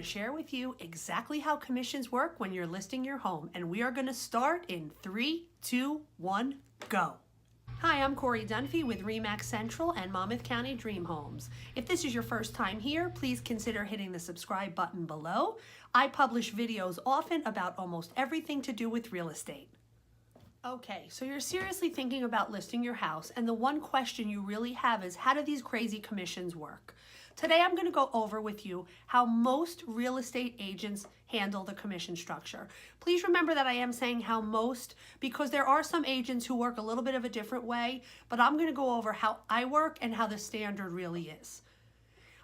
share with you exactly how commissions work when you're listing your home, and we are going to start in 3, 2, 1, go. Hi, I'm Cori Dunphy with RE/MAX Central and Monmouth County Dream Homes. If this is your first time here, please consider hitting the subscribe button below. I publish videos often about almost everything to do with real estate. Okay, so you're seriously thinking about listing your house, and the one question you really have is, how do these crazy commissions work? Today I'm going to go over with you how most real estate agents handle the commission structure. Please remember that I am saying how most, because there are some agents who work a little bit of a different way, but I'm going to go over how I work and how the standard really is.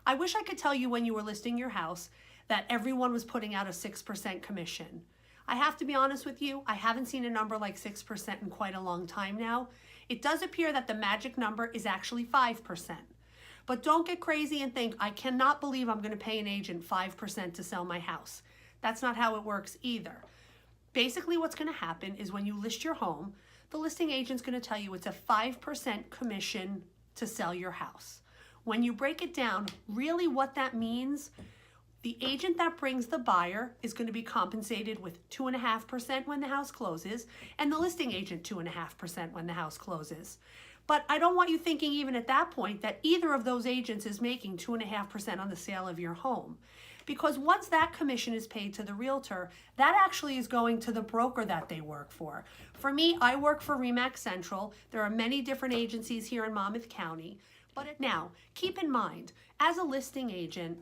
I wish I could tell you when you were listing your house that everyone was putting out a 6% commission. I have to be honest with you, I haven't seen a number like 6% in quite a long time now. It does appear that the magic number is actually 5%. But don't get crazy and think, I cannot believe I'm going to pay an agent 5% to sell my house. That's not how it works either. Basically what's going to happen is when you list your home, the listing agent's going to tell you it's a 5% commission to sell your house. When you break it down, really what that means, the agent that brings the buyer is going to be compensated with 2.5% when the house closes, and the listing agent 2.5% when the house closes. But I don't want you thinking even at that point that either of those agents is making 2.5% on the sale of your home. Because once that commission is paid to the realtor, that actually is going to the broker that they work for. For me, I work for RE/MAX Central. There are many different agencies here in Monmouth County. But now, keep in mind, as a listing agent,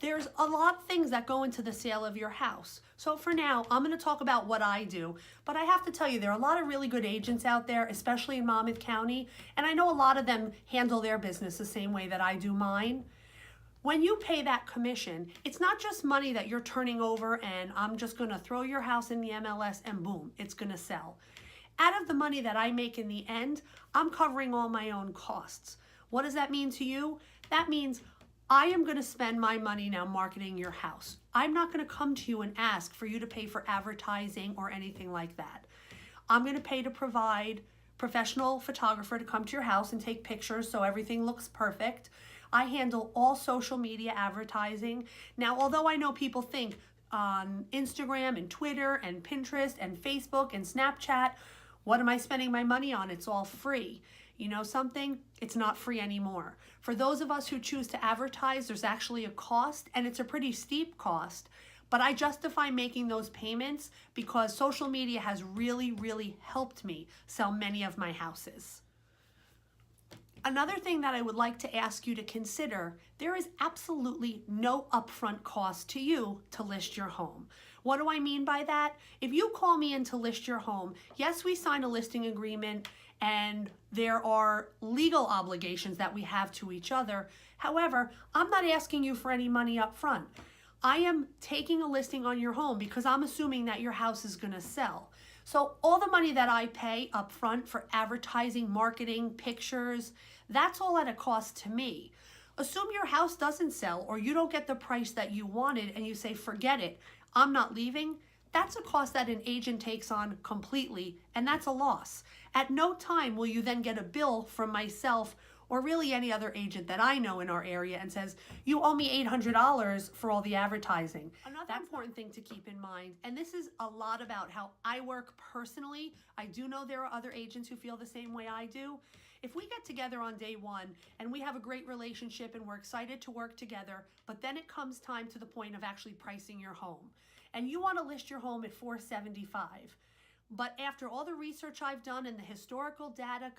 there's a lot of things that go into the sale of your house. So for now, I'm going to talk about what I do, but I have to tell you, there are a lot of really good agents out there, especially in Monmouth County, and I know a lot of them handle their business the same way that I do mine. When you pay that commission, it's not just money that you're turning over and I'm just going to throw your house in the MLS and boom, it's going to sell. Out of the money that I make in the end, I'm covering all my own costs. What does that mean to you? That means I am going to spend my money now marketing your house. I'm not going to come to you and ask for you to pay for advertising or anything like that. I'm going to pay to provide professional photographer to come to your house and take pictures so everything looks perfect. I handle all social media advertising. Now, although I know people think on Instagram and Twitter and Pinterest and Facebook and Snapchat, what am I spending my money on? It's all free. You know something? It's not free anymore. For those of us who choose to advertise, there's actually a cost, and it's a pretty steep cost. But I justify making those payments because social media has really helped me sell many of my houses. Another thing that I would like to ask you to consider, there is absolutely no upfront cost to you to list your home. What do I mean by that? If you call me in to list your home, yes, we sign a listing agreement and there are legal obligations that we have to each other. However, I'm not asking you for any money up front. I am taking a listing on your home because I'm assuming that your house is going to sell. So all the money that I pay up front for advertising, marketing, pictures, that's all at a cost to me. Assume your house doesn't sell or you don't get the price that you wanted and you say, forget it, I'm not leaving. That's a cost that an agent takes on completely, and that's a loss. At no time will you then get a bill from myself or really any other agent that I know in our area and says, you owe me $800 for all the advertising. Another important thing to keep in mind, and this is a lot about how I work personally. I do know there are other agents who feel the same way I do. If we get together on day one and we have a great relationship and we're excited to work together, but then it comes time to the point of actually pricing your home, and you want to list your home at $475. But after all the research I've done and the historical data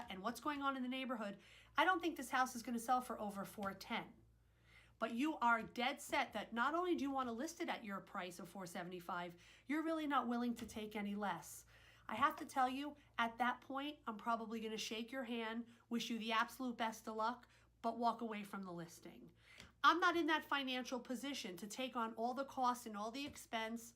and what's going on in the neighborhood, I don't think this house is going to sell for over $410. But you are dead set that not only do you want to list it at your price of $475, you're really not willing to take any less. I have to tell you, at that point, I'm probably going to shake your hand, wish you the absolute best of luck, but walk away from the listing. I'm not in that financial position to take on all the costs and all the expense.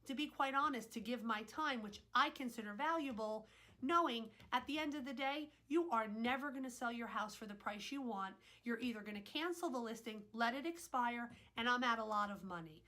To be quite honest, to give my time, which I consider valuable, knowing at the end of the day, you are never going to sell your house for the price you want. You're either going to cancel the listing, let it expire, and I'm out a lot of money.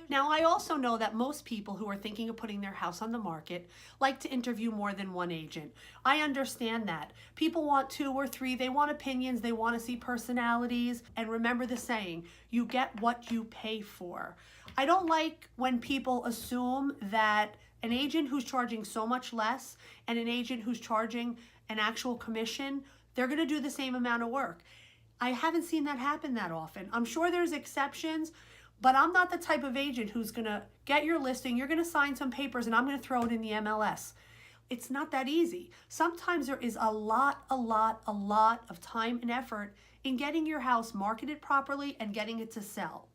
Now, I also know that most people who are thinking of putting their house on the market like to interview more than one agent. I understand that. People want 2 or 3, they want opinions, they want to see personalities. And remember the saying, you get what you pay for. I don't like when people assume that an agent who's charging so much less and an agent who's charging an actual commission, they're going to do the same amount of work. I haven't seen that happen that often. I'm sure there's exceptions, but I'm not the type of agent who's going to get your listing, you're going to sign some papers, and I'm going to throw it in the MLS. It's not that easy. Sometimes there is a lot of time and effort in getting your house marketed properly and getting it to sell.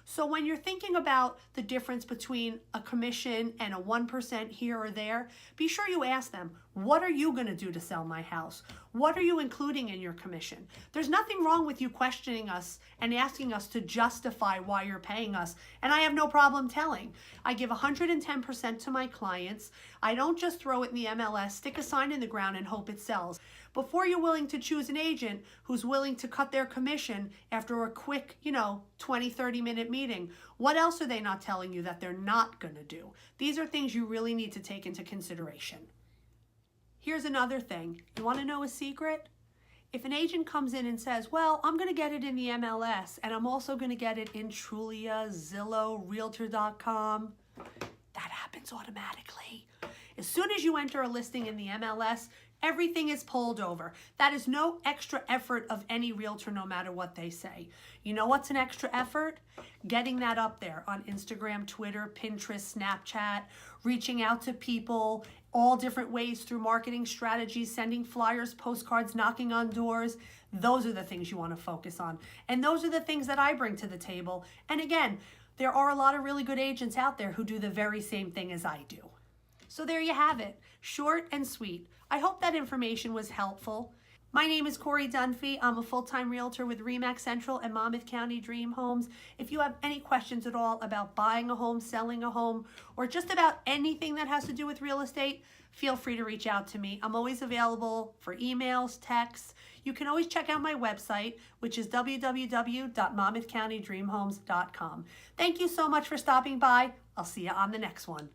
So when you're thinking about the difference between a commission and a 1% here or there, be sure you ask them, what are you going to do to sell my house? What are you including in your commission? There's nothing wrong with you questioning us and asking us to justify why you're paying us. And I have no problem telling. I give 110% to my clients. I don't just throw it in the MLS, stick a sign in the ground and hope it sells. Before you're willing to choose an agent who's willing to cut their commission after a quick, 20, 30-minute meeting, what else are they not telling you that they're not going to do? These are things you really need to take into consideration. Here's another thing. You want to know a secret? If an agent comes in and says, well, I'm going to get it in the MLS and I'm also going to get it in Trulia, Zillow, Realtor.com, that happens automatically. As soon as you enter a listing in the MLS, everything is pulled over. That is no extra effort of any realtor, no matter what they say. You know what's an extra effort? Getting that up there on Instagram, Twitter, Pinterest, Snapchat, reaching out to people, all different ways through marketing strategies, sending flyers, postcards, knocking on doors. Those are the things you want to focus on. And those are the things that I bring to the table. And again, there are a lot of really good agents out there who do the very same thing as I do. So there you have it, short and sweet. I hope that information was helpful. My name is Cori Dunphy. I'm a full-time realtor with RE/MAX Central and Monmouth County Dream Homes. If you have any questions at all about buying a home, selling a home, or just about anything that has to do with real estate, feel free to reach out to me. I'm always available for emails, texts. You can always check out my website, which is www.monmouthcountydreamhomes.com. Thank you so much for stopping by. I'll see you on the next one.